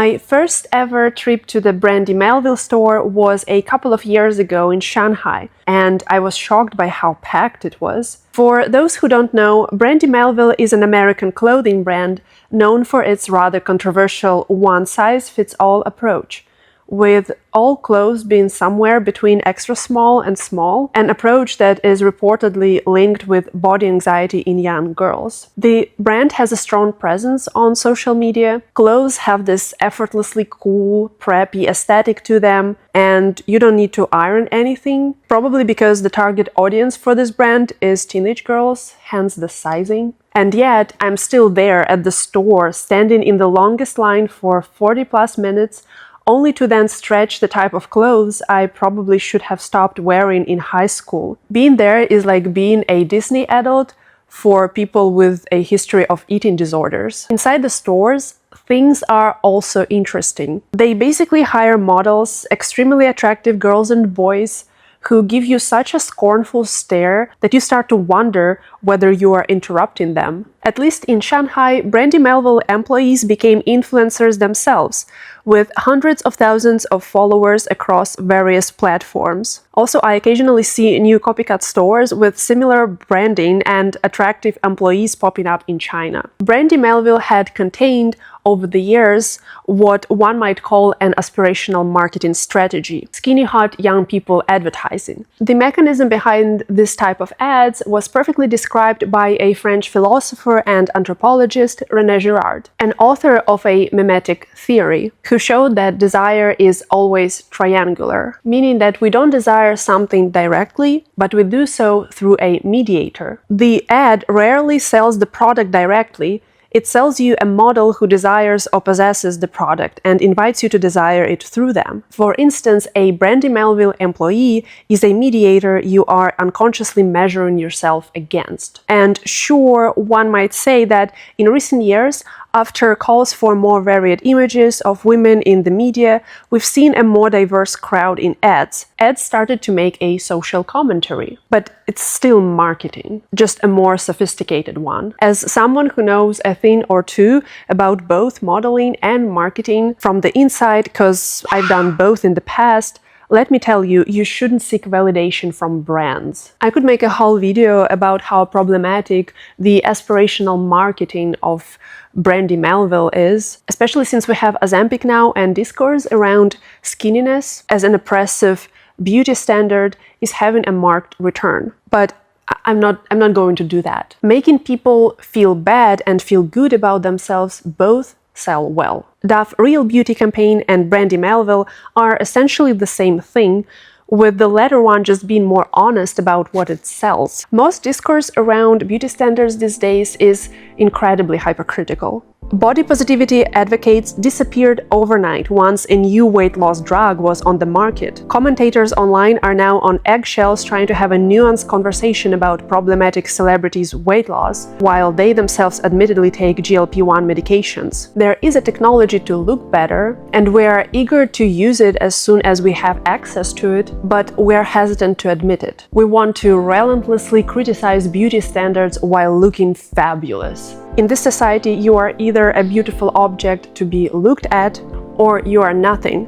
My first ever trip to the Brandy Melville store was a couple of years ago in Shanghai, and I was shocked by how packed it was. For those who don't know, Brandy Melville is an American clothing brand known for its rather controversial one-size-fits-all approach, with all clothes being somewhere between extra small and small, an approach that is reportedly linked with body anxiety in young girls. The brand has a strong presence on social media. Clothes have this effortlessly cool, preppy aesthetic to them, and you don't need to iron anything, probably because the target audience for this brand is teenage girls, hence the sizing. And yet, I'm still there at the store, standing in the longest line for 40+ minutes, only to then stretch the type of clothes I probably should have stopped wearing in high school. Being there is like being a Disney adult for people with a history of eating disorders. Inside the stores, things are also interesting. They basically hire models, extremely attractive girls and boys, who give you such a scornful stare that you start to wonder whether you are interrupting them. At least in Shanghai, Brandy Melville employees became influencers themselves, with hundreds of thousands of followers across various platforms. Also, I occasionally see new copycat stores with similar branding and attractive employees popping up in China. Brandy Melville had contained, over the years, what one might call an aspirational marketing strategy: skinny hot young people advertising. The mechanism behind this type of ads was perfectly described by a French philosopher and anthropologist, Girard, an author of a mimetic theory, who showed that desire is always triangular, meaning that we don't desire something directly, but we do so through a mediator. The ad rarely sells the product directly. It sells you a model who desires or possesses the product and invites you to desire it through them. For instance, a Brandy Melville employee is a mediator you are unconsciously measuring yourself against. And sure, one might say that in recent years, after calls for more varied images of women in the media, we've seen a more diverse crowd in ads. Ads started to make a social commentary, but it's still marketing, just a more sophisticated one. As someone who knows a thing or two about both modeling and marketing from the inside, because I've done both in the past, let me tell you, you shouldn't seek validation from brands. I could make a whole video about how problematic the aspirational marketing of Brandy Melville is, especially since we have Ozempic now, and discourse around skinniness as an oppressive beauty standard is having a marked return. But I'm not going to do that. Making people feel bad and feel good about themselves both sell well. Dove Real Beauty campaign and Brandy Melville are essentially the same thing, with the latter one just being more honest about what it sells. Most discourse around beauty standards these days is incredibly hypercritical. Body positivity advocates disappeared overnight once a new weight loss drug was on the market. Commentators online are now on eggshells trying to have a nuanced conversation about problematic celebrities' weight loss, while they themselves admittedly take GLP-1 medications. There is a technology to look better, and we are eager to use it as soon as we have access to it, but we are hesitant to admit it. We want to relentlessly criticize beauty standards while looking fabulous. In this society, you are either a beautiful object to be looked at, or you are nothing,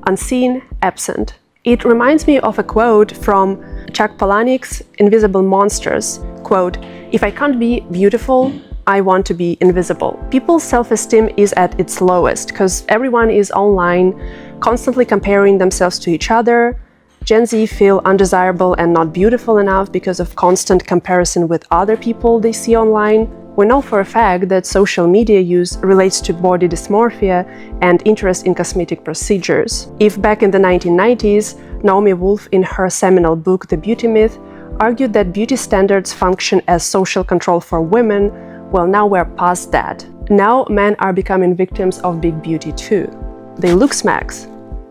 unseen, absent. It reminds me of a quote from Chuck Palahniuk's Invisible Monsters. Quote, "If I can't be beautiful, I want to be invisible." People's self-esteem is at its lowest because everyone is online, constantly comparing themselves to each other. Gen Z feel undesirable and not beautiful enough because of constant comparison with other people they see online. We know for a fact that social media use relates to body dysmorphia and interest in cosmetic procedures. If back in the 1990s, Naomi Wolf in her seminal book The Beauty Myth argued that beauty standards function as social control for women, well, now we're past that. Now men are becoming victims of big beauty too. The Looksmax.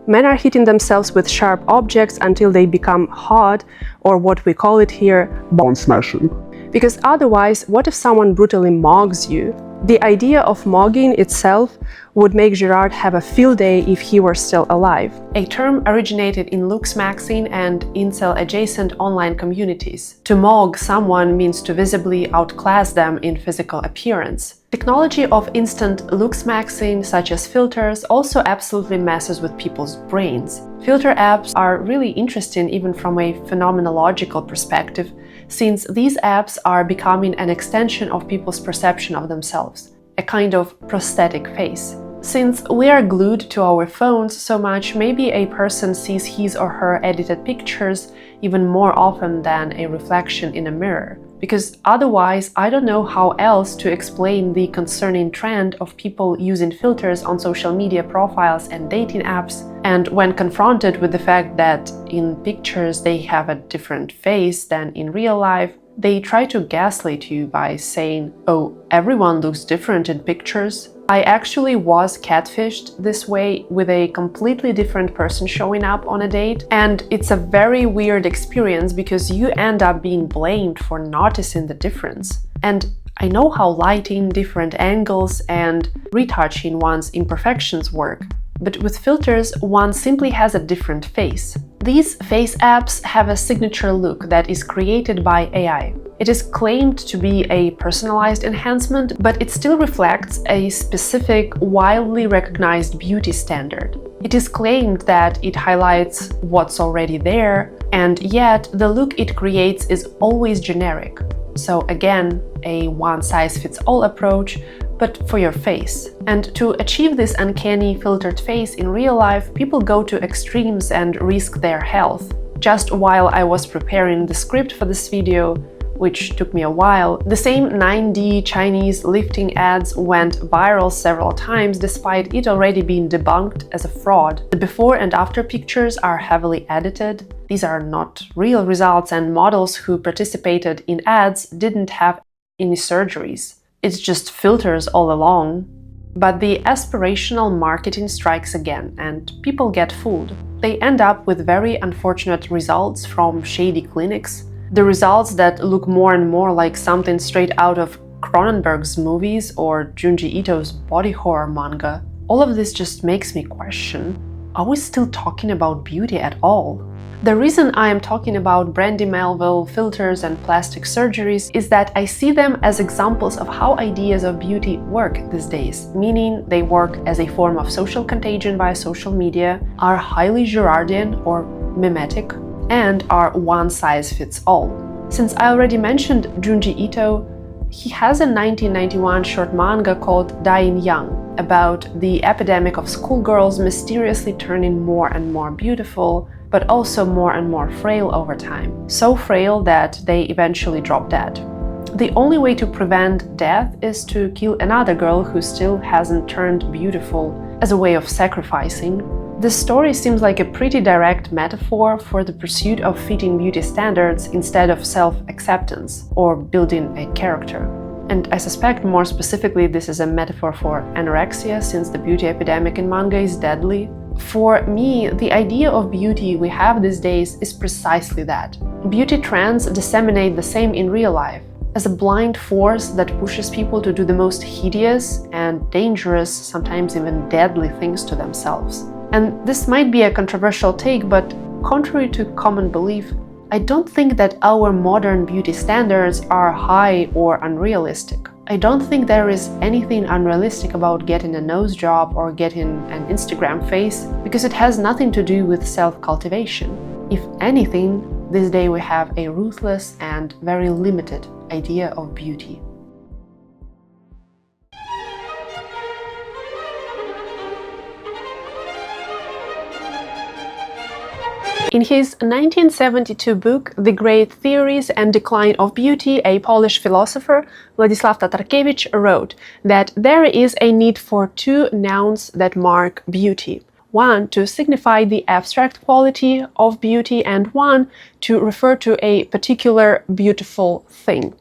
Men are hitting themselves with sharp objects until they become hot, or what we call it here, bone smashing. Because otherwise, what if someone brutally mugs you? The idea of mogging itself would make Girard have a field day if he were still alive. A term originated in Looksmax and incel-adjacent online communities. To mog someone means to visibly outclass them in physical appearance. Technology of instant Looksmaxing, such as filters, also absolutely messes with people's brains. Filter apps are really interesting even from a phenomenological perspective, since these apps are becoming an extension of people's perception of themselves, a kind of prosthetic face. Since we are glued to our phones so much, maybe a person sees his or her edited pictures even more often than a reflection in a mirror. Because otherwise, I don't know how else to explain the concerning trend of people using filters on social media profiles and dating apps, and when confronted with the fact that in pictures they have a different face than in real life, they try to gaslight you by saying, "Oh, everyone looks different in pictures." I actually was catfished this way with a completely different person showing up on a date, and it's a very weird experience because you end up being blamed for noticing the difference. And I know how lighting, different angles, and retouching one's imperfections work, but with filters, one simply has a different face. These face apps have a signature look that is created by AI. It is claimed to be a personalized enhancement, but it still reflects a specific, widely recognized beauty standard. It is claimed that it highlights what's already there, and yet the look it creates is always generic. So again, a one-size-fits-all approach, but for your face. And to achieve this uncanny filtered face in real life, people go to extremes and risk their health. Just while I was preparing the script for this video, which took me a while, the same 9D Chinese lifting ads went viral several times despite it already being debunked as a fraud. The before and after pictures are heavily edited. These are not real results, and models who participated in ads didn't have any surgeries. It's just filters all along. But the aspirational marketing strikes again, and people get fooled. They end up with very unfortunate results from shady clinics. The results that look more and more like something straight out of Cronenberg's movies or Junji Ito's body horror manga. All of this just makes me question, are we still talking about beauty at all? The reason I am talking about Brandy Melville, filters and plastic surgeries is that I see them as examples of how ideas of beauty work these days, meaning they work as a form of social contagion via social media, are highly Girardian or mimetic, and are one-size-fits-all. Since I already mentioned Junji Ito, he has a 1991 short manga called Dying Young, about the epidemic of schoolgirls mysteriously turning more and more beautiful, but also more and more frail over time. So frail that they eventually drop dead. The only way to prevent death is to kill another girl who still hasn't turned beautiful, as a way of sacrificing. This story seems like a pretty direct metaphor for the pursuit of fitting beauty standards instead of self-acceptance or building a character. And I suspect more specifically this is a metaphor for anorexia, since the beauty epidemic in manga is deadly. For me, the idea of beauty we have these days is precisely that. Beauty trends disseminate the same in real life, as a blind force that pushes people to do the most hideous and dangerous, sometimes even deadly things to themselves. And this might be a controversial take, but contrary to common belief, I don't think that our modern beauty standards are high or unrealistic. I don't think there is anything unrealistic about getting a nose job or getting an Instagram face, because it has nothing to do with self-cultivation. If anything, this day we have a ruthless and very limited idea of beauty. In his 1972 book, The Great Theories and Decline of Beauty, a Polish philosopher, Władysław Tatarkiewicz, wrote that there is a need for two nouns that mark beauty. One to signify the abstract quality of beauty, and one to refer to a particular beautiful thing.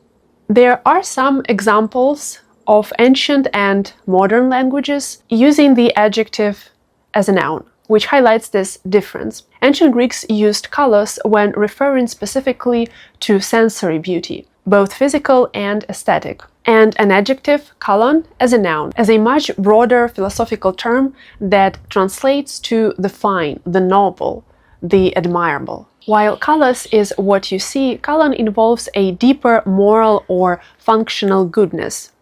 There are some examples of ancient and modern languages using the adjective as a noun, which highlights this difference. Ancient Greeks used kalos when referring specifically to sensory beauty, both physical and aesthetic. and an adjective, kalon, as a noun, as a much broader philosophical term that translates to the fine, the noble, the admirable. While kalos is what you see, kalon involves a deeper moral or functional goodness.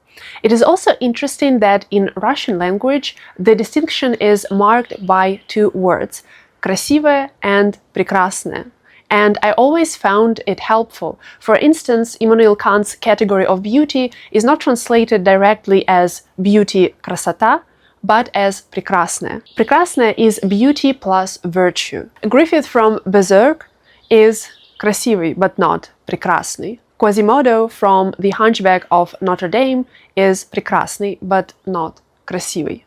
It is also interesting that in Russian language, the distinction is marked by two words, красивое and прекрасное. And I always found it helpful. For instance, Immanuel Kant's category of beauty is not translated directly as beauty красота, but as прекрасное. Прекрасное is beauty plus virtue. Griffith from Berserk is красивый, but not прекрасный. Quasimodo from The Hunchback of Notre Dame is прекрасный, but not красивый,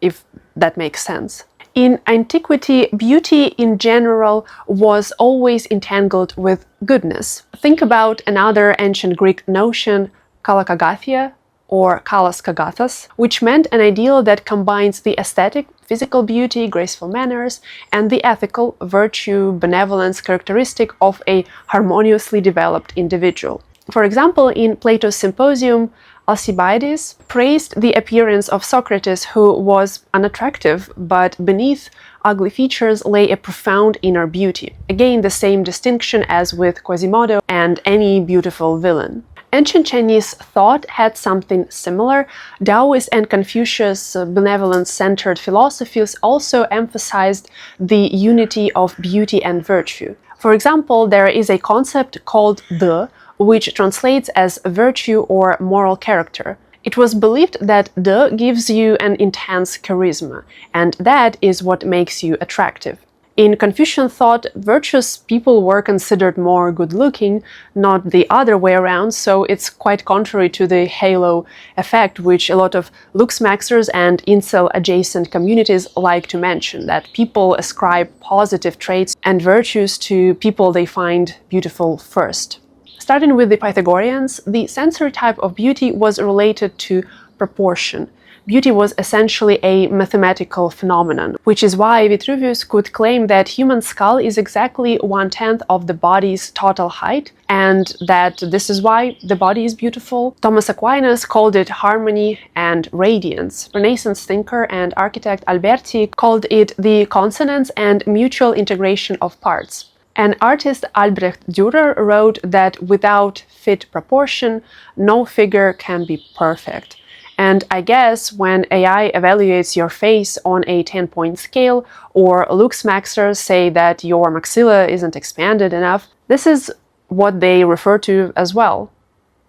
if that makes sense. In antiquity, beauty in general was always entangled with goodness. Think about another ancient Greek notion, kalakagathia, or kalos kagathos, which meant an ideal that combines the aesthetic, physical beauty, graceful manners, and the ethical, virtue, benevolence characteristic of a harmoniously developed individual. For example, in Plato's Symposium, Alcibiades praised the appearance of Socrates, who was unattractive, but beneath ugly features lay a profound inner beauty. Again, the same distinction as with Quasimodo and any beautiful villain. Ancient Chinese thought had something similar. Taoist and Confucius benevolence-centered philosophies also emphasized the unity of beauty and virtue. For example, there is a concept called de, which translates as virtue or moral character. It was believed that de gives you an intense charisma, and that is what makes you attractive. In Confucian thought, virtuous people were considered more good-looking, not the other way around, so it's quite contrary to the halo effect, which a lot of Looksmaxers and incel-adjacent communities like to mention, that people ascribe positive traits and virtues to people they find beautiful first. Starting with the Pythagoreans, the sensory type of beauty was related to proportion. Beauty was essentially a mathematical phenomenon, which is why Vitruvius could claim that human skull is exactly 1/10 of the body's total height, and that this is why the body is beautiful. Thomas Aquinas called it harmony and radiance. Renaissance thinker and architect Alberti called it the consonance and mutual integration of parts. And artist Albrecht Dürer wrote that without fit proportion, no figure can be perfect. And I guess when AI evaluates your face on a 10-point scale, or Looksmaxers say that your maxilla isn't expanded enough, this is what they refer to as well,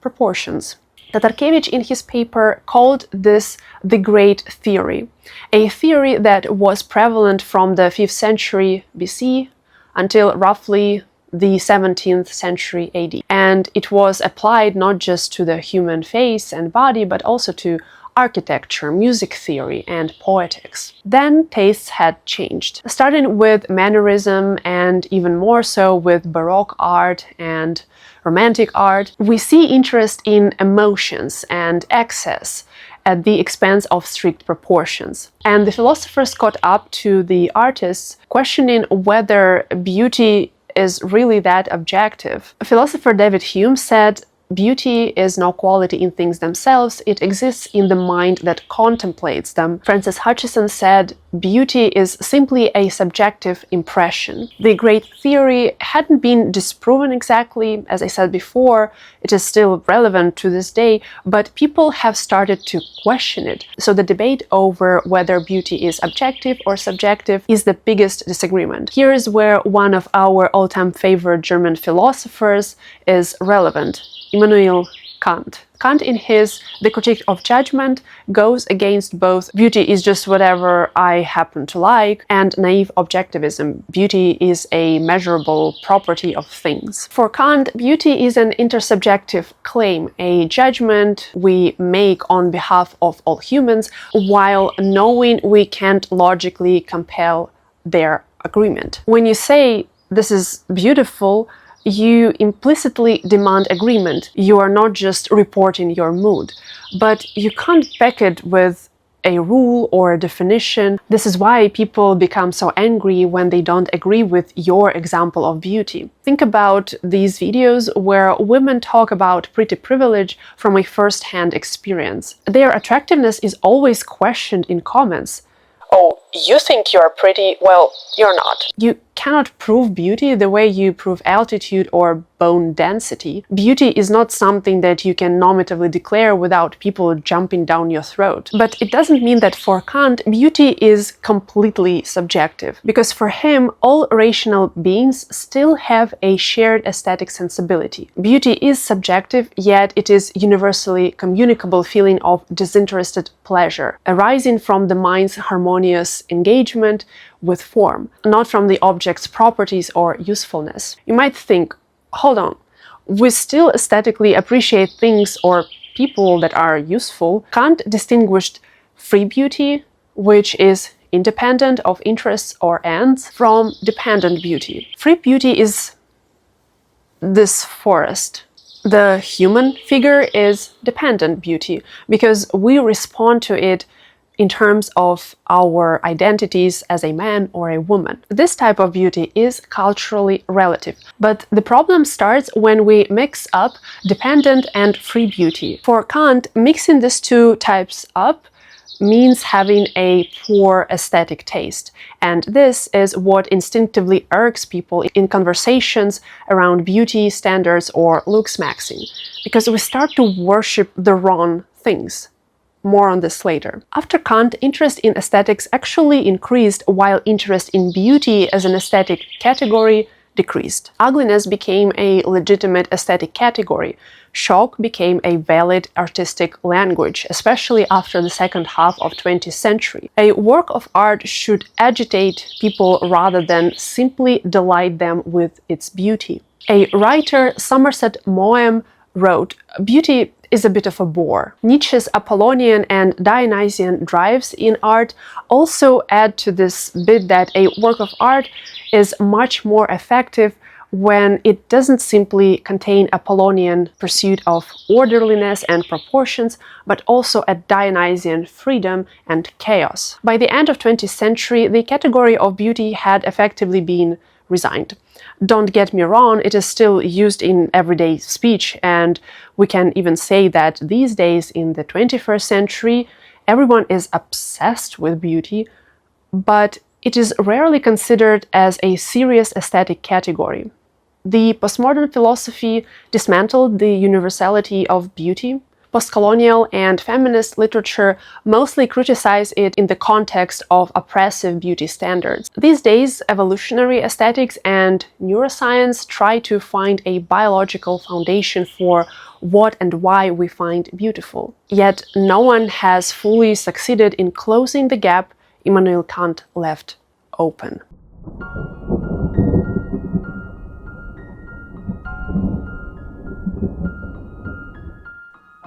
proportions. Tatarkiewicz in his paper called this the Great Theory, a theory that was prevalent from the 5th century BC until roughly the 17th century AD. And it was applied not just to the human face and body, but also to architecture, music theory, and poetics. Then tastes had changed, starting with mannerism and even more so with Baroque art and Romantic art. We see interest in emotions and excess at the expense of strict proportions. And the philosophers caught up to the artists, questioning whether beauty is really that objective. Philosopher David Hume said, "Beauty is no quality in things themselves, it exists in the mind that contemplates them." Francis Hutcheson said, "Beauty is simply a subjective impression." The Great Theory hadn't been disproven exactly, as I said before, it is still relevant to this day, but people have started to question it. So the debate over whether beauty is objective or subjective is the biggest disagreement. Here is where one of our all-time favorite German philosophers is relevant. Immanuel Kant. Kant, in his The Critique of Judgment, goes against both beauty is just whatever I happen to like and naive objectivism. Beauty is a measurable property of things. For Kant, beauty is an intersubjective claim, a judgment we make on behalf of all humans while knowing we can't logically compel their agreement. When you say this is beautiful, you implicitly demand agreement. You are not just reporting your mood. But you can't back it with a rule or a definition. This is why people become so angry when they don't agree with your example of beauty. Think about these videos where women talk about pretty privilege from a first-hand experience. Their attractiveness is always questioned in comments. Oh, you think you're pretty? Well, you're not. You cannot prove beauty the way you prove altitude or bone density. Beauty is not something that you can normatively declare without people jumping down your throat. But it doesn't mean that for Kant, beauty is completely subjective, because for him, all rational beings still have a shared aesthetic sensibility. Beauty is subjective, yet it is universally communicable feeling of disinterested pleasure, arising from the mind's harmonious engagement with form, not from the object's properties or usefulness. You might think, hold on, we still aesthetically appreciate things or people that are useful. Kant distinguished free beauty, which is independent of interests or ends, from dependent beauty. Free beauty is this forest. The human figure is dependent beauty, because we respond to it in terms of our identities as a man or a woman. This type of beauty is culturally relative, but the problem starts when we mix up dependent and free beauty. For Kant, mixing these two types up means having a poor aesthetic taste, and this is what instinctively irks people in conversations around beauty standards or looksmaxing, because we start to worship the wrong things. More on this later. After Kant, interest in aesthetics actually increased, while interest in beauty as an aesthetic category decreased. Ugliness became a legitimate aesthetic category. Shock became a valid artistic language, especially after the second half of 20th century. A work of art should agitate people rather than simply delight them with its beauty. A writer, Somerset Maugham, wrote, "Beauty is a bit of a bore." Nietzsche's Apollonian and Dionysian drives in art also add to this bit that a work of art is much more effective when it doesn't simply contain Apollonian pursuit of orderliness and proportions, but also a Dionysian freedom and chaos. By the end of 20th century, the category of beauty had effectively been resigned. Don't get me wrong, it is still used in everyday speech, and we can even say that these days in the 21st century, everyone is obsessed with beauty, but it is rarely considered as a serious aesthetic category. The postmodern philosophy dismantled the universality of beauty. Postcolonial and feminist literature mostly criticize it in the context of oppressive beauty standards. These days, evolutionary aesthetics and neuroscience try to find a biological foundation for what and why we find beautiful. Yet no one has fully succeeded in closing the gap Immanuel Kant left open.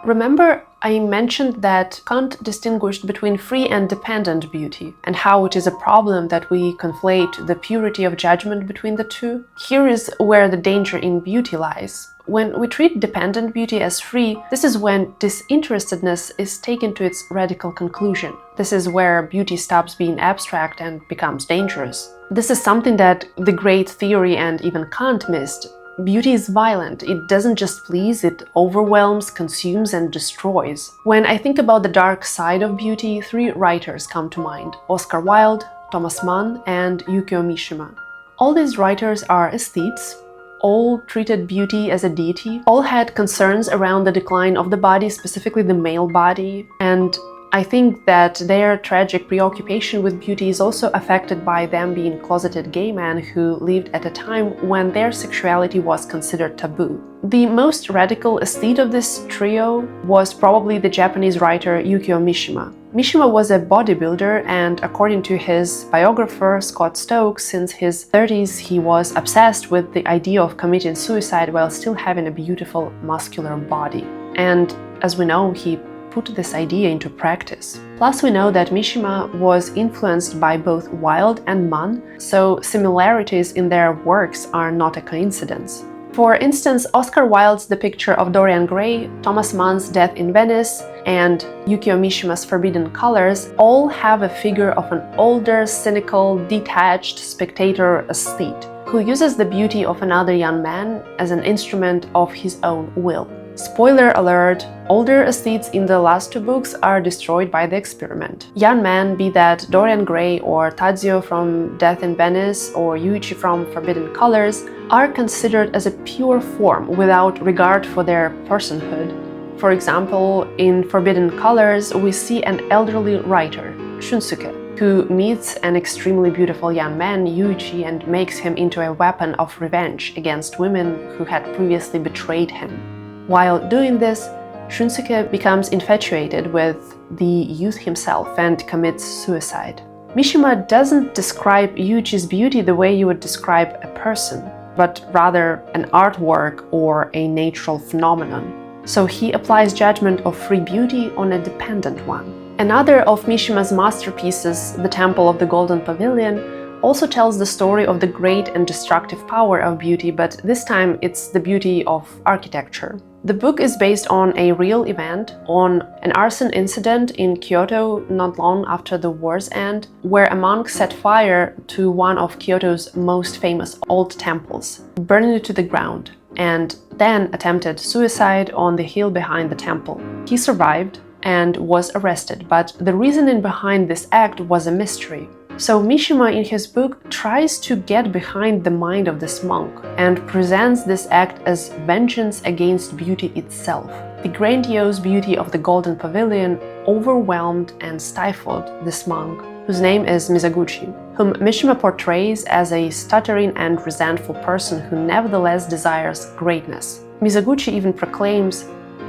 Remember, I mentioned that Kant distinguished between free and dependent beauty, and how it is a problem that we conflate the purity of judgment between the two. Here is where the danger in beauty lies. When we treat dependent beauty as free, this is when disinterestedness is taken to its radical conclusion. This is where beauty stops being abstract and becomes dangerous. This is something that the great theory and even Kant missed. Beauty is violent. It doesn't just please, it overwhelms, consumes, and destroys. When I think about the dark side of beauty, three writers come to mind: Oscar Wilde, Thomas Mann, and Yukio Mishima. All these writers are aesthetes. All treated beauty as a deity. All had concerns around the decline of the body, specifically the male body, and I think that their tragic preoccupation with beauty is also affected by them being closeted gay men who lived at a time when their sexuality was considered taboo. The most radical aesthete of this trio was probably the Japanese writer Yukio Mishima. Mishima was a bodybuilder, and according to his biographer Scott Stokes, since his 30s he was obsessed with the idea of committing suicide while still having a beautiful muscular body. And as we know, he put this idea into practice. Plus, we know that Mishima was influenced by both Wilde and Mann, so similarities in their works are not a coincidence. For instance, Oscar Wilde's The Picture of Dorian Gray, Thomas Mann's Death in Venice, and Yukio Mishima's Forbidden Colors all have a figure of an older, cynical, detached spectator aesthete who uses the beauty of another young man as an instrument of his own will. Spoiler alert, older aesthetes in the last two books are destroyed by the experiment. Young men, be that Dorian Gray or Tadzio from Death in Venice or Ryuichi from Forbidden Colors, are considered as a pure form without regard for their personhood. For example, in Forbidden Colors, we see an elderly writer, Shunsuke, who meets an extremely beautiful young man, Yuichi, and makes him into a weapon of revenge against women who had previously betrayed him. While doing this, Shunsuke becomes infatuated with the youth himself and commits suicide. Mishima doesn't describe Yuichi's beauty the way you would describe a person, but rather an artwork or a natural phenomenon. So he applies judgment of free beauty on a dependent one. Another of Mishima's masterpieces, The Temple of the Golden Pavilion, also tells the story of the great and destructive power of beauty, but this time it's the beauty of architecture. The book is based on a real event, on an arson incident in Kyoto not long after the war's end, where a monk set fire to one of Kyoto's most famous old temples, burning it to the ground, and then attempted suicide on the hill behind the temple. He survived and was arrested, but the reasoning behind this act was a mystery. So Mishima in his book tries to get behind the mind of this monk and presents this act as vengeance against beauty itself. The grandiose beauty of the Golden Pavilion overwhelmed and stifled this monk, whose name is Misaguchi, whom Mishima portrays as a stuttering and resentful person who nevertheless desires greatness. Misaguchi even proclaims,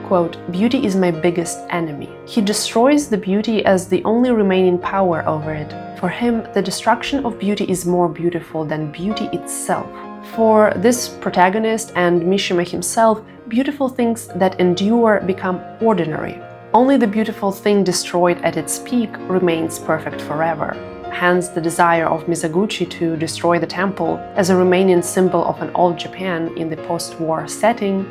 quote, "Beauty is my biggest enemy." He destroys the beauty as the only remaining power over it. For him, the destruction of beauty is more beautiful than beauty itself. For this protagonist and Mishima himself, beautiful things that endure become ordinary. Only the beautiful thing destroyed at its peak remains perfect forever. Hence the desire of Misaguchi to destroy the temple as a remaining symbol of an old Japan in the post-war setting,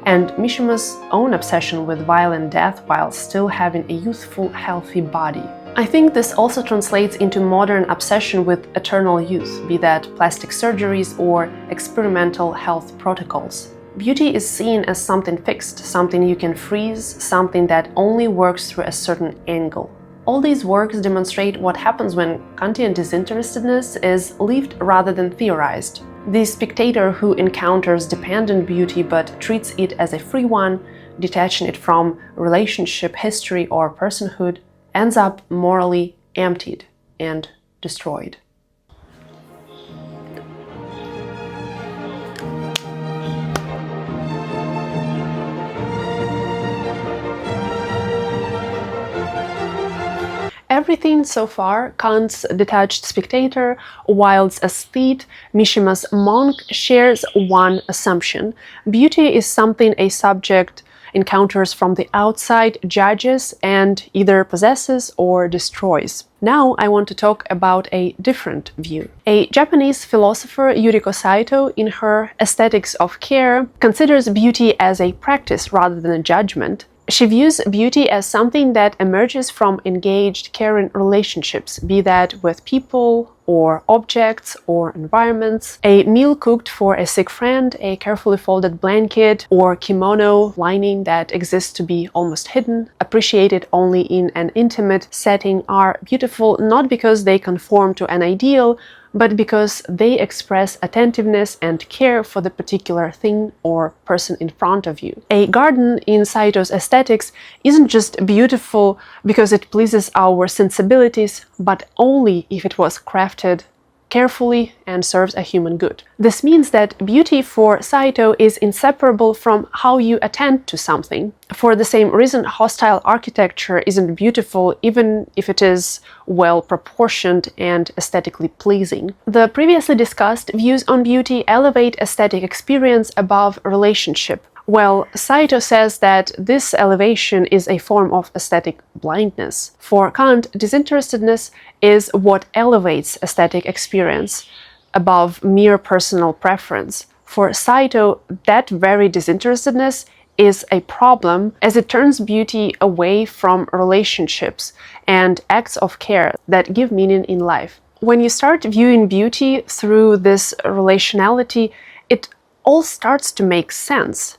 and Mishima's own obsession with violent death while still having a youthful, healthy body. I think this also translates into modern obsession with eternal youth, be that plastic surgeries or experimental health protocols. Beauty is seen as something fixed, something you can freeze, something that only works through a certain angle. All these works demonstrate what happens when Kantian disinterestedness is lived rather than theorized. The spectator who encounters dependent beauty but treats it as a free one, detaching it from relationship, history, or personhood, ends up morally emptied and destroyed. Everything so far, Kant's detached spectator, Wilde's aesthete, Mishima's monk, shares one assumption. Beauty is something a subject encounters from the outside, judges, and either possesses or destroys. Now I want to talk about a different view. A Japanese philosopher, Yuriko Saito, in her Aesthetics of Care, considers beauty as a practice rather than a judgment. She views beauty as something that emerges from engaged, caring relationships, be that with people or objects or environments. A meal cooked for a sick friend, a carefully folded blanket or kimono lining that exists to be almost hidden, appreciated only in an intimate setting, are beautiful not because they conform to an ideal, but because they express attentiveness and care for the particular thing or person in front of you. A garden in Saito's aesthetics isn't just beautiful because it pleases our sensibilities, but only if it was crafted carefully and serves a human good. This means that beauty for Saito is inseparable from how you attend to something. For the same reason, hostile architecture isn't beautiful even if it is well proportioned and aesthetically pleasing. The previously discussed views on beauty elevate aesthetic experience above relationship. Well, Saito says that this elevation is a form of aesthetic blindness. For Kant, disinterestedness is what elevates aesthetic experience above mere personal preference. For Saito, that very disinterestedness is a problem, as it turns beauty away from relationships and acts of care that give meaning in life. When you start viewing beauty through this relationality, it all starts to make sense.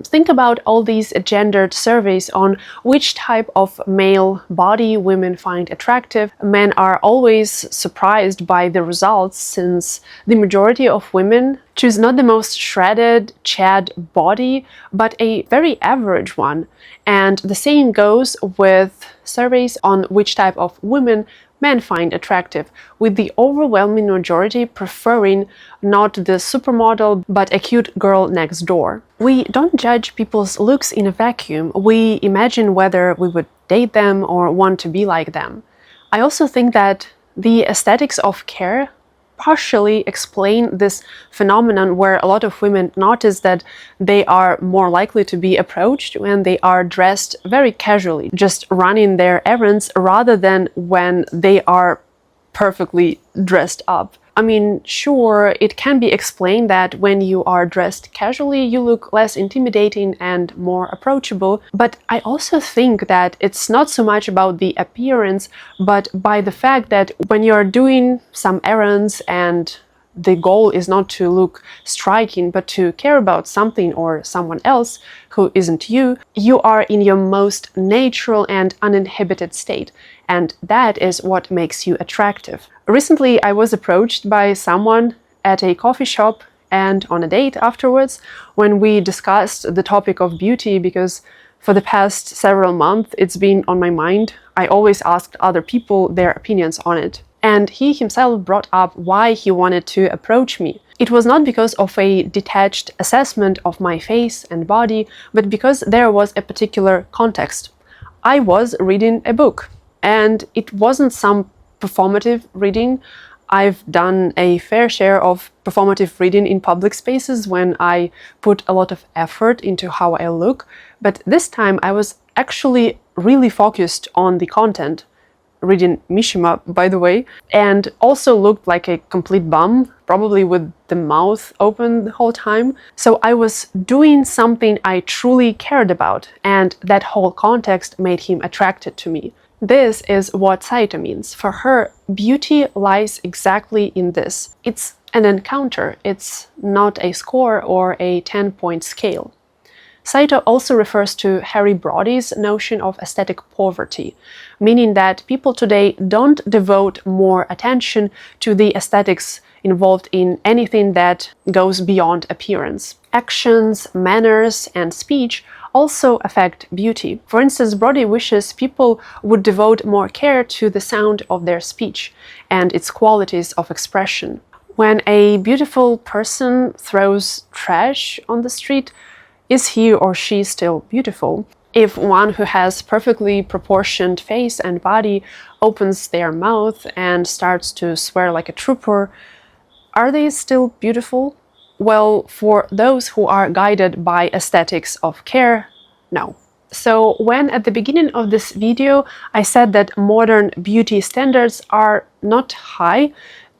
Think about all these gendered surveys on which type of male body women find attractive. Men are always surprised by the results, since the majority of women choose not the most shredded, chad body, but a very average one. And the same goes with surveys on which type of women men find attractive, with the overwhelming majority preferring not the supermodel but a cute girl next door. We don't judge people's looks in a vacuum. We imagine whether we would date them or want to be like them. I also think that the aesthetics of care partially explain this phenomenon where a lot of women notice that they are more likely to be approached when they are dressed very casually, just running their errands, rather than when they are perfectly dressed up. I mean, sure, it can be explained that when you are dressed casually, you look less intimidating and more approachable, but I also think that it's not so much about the appearance, but by the fact that when you're doing some errands and the goal is not to look striking, but to care about something or someone else who isn't you, you are in your most natural and uninhibited state, and that is what makes you attractive. Recently, I was approached by someone at a coffee shop and on a date afterwards when we discussed the topic of beauty, because for the past several months it's been on my mind. I always asked other people their opinions on it. And he himself brought up why he wanted to approach me. It was not because of a detached assessment of my face and body, but because there was a particular context. I was reading a book, and it wasn't some performative reading. I've done a fair share of performative reading in public spaces when I put a lot of effort into how I look, but this time I was actually really focused on the content. Reading Mishima, by the way, and also looked like a complete bum, probably with the mouth open the whole time. So I was doing something I truly cared about, and that whole context made him attracted to me. This is what Saito means. For her, beauty lies exactly in this. It's an encounter, it's not a score or a 10-point scale. Saito also refers to Harry Broudy's notion of aesthetic poverty, meaning that people today don't devote more attention to the aesthetics involved in anything that goes beyond appearance. Actions, manners, and speech also affect beauty. For instance, Broudy wishes people would devote more care to the sound of their speech and its qualities of expression. When a beautiful person throws trash on the street, is he or she still beautiful? If one who has perfectly proportioned face and body opens their mouth and starts to swear like a trooper, are they still beautiful? Well, for those who are guided by aesthetics of care, no. So when at the beginning of this video I said that modern beauty standards are not high,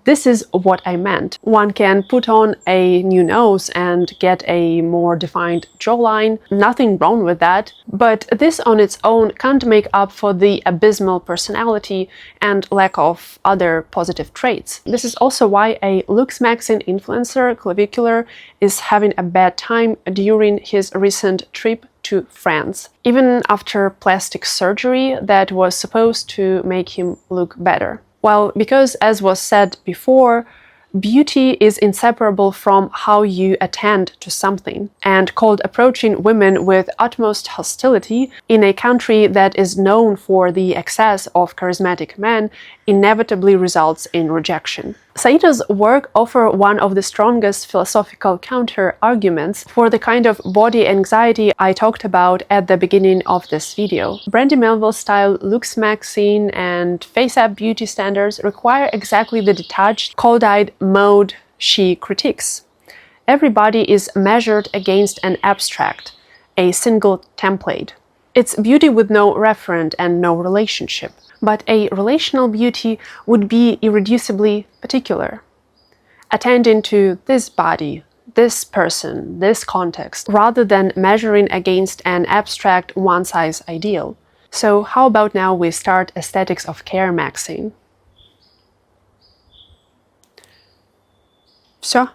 this is what I meant. One can put on a new nose and get a more defined jawline. Nothing wrong with that. But this on its own can't make up for the abysmal personality and lack of other positive traits. This is also why a Looksmax influencer, Clavicular, is having a bad time during his recent trip to France, even after plastic surgery that was supposed to make him look better. Well, because, as was said before, beauty is inseparable from how you attend to something, and called approaching women with utmost hostility in a country that is known for the excess of charismatic men inevitably results in rejection. Saito's work offer one of the strongest philosophical counter-arguments for the kind of body anxiety I talked about at the beginning of this video. Brandy Melville-style Looksmax and face-up beauty standards require exactly the detached, cold-eyed mode she critiques. Every body is measured against an abstract, a single template. It's beauty with no referent and no relationship. But a relational beauty would be irreducibly particular. Attending to this body, this person, this context, rather than measuring against an abstract one-size ideal. So how about now we start aesthetics of care maxing? Все.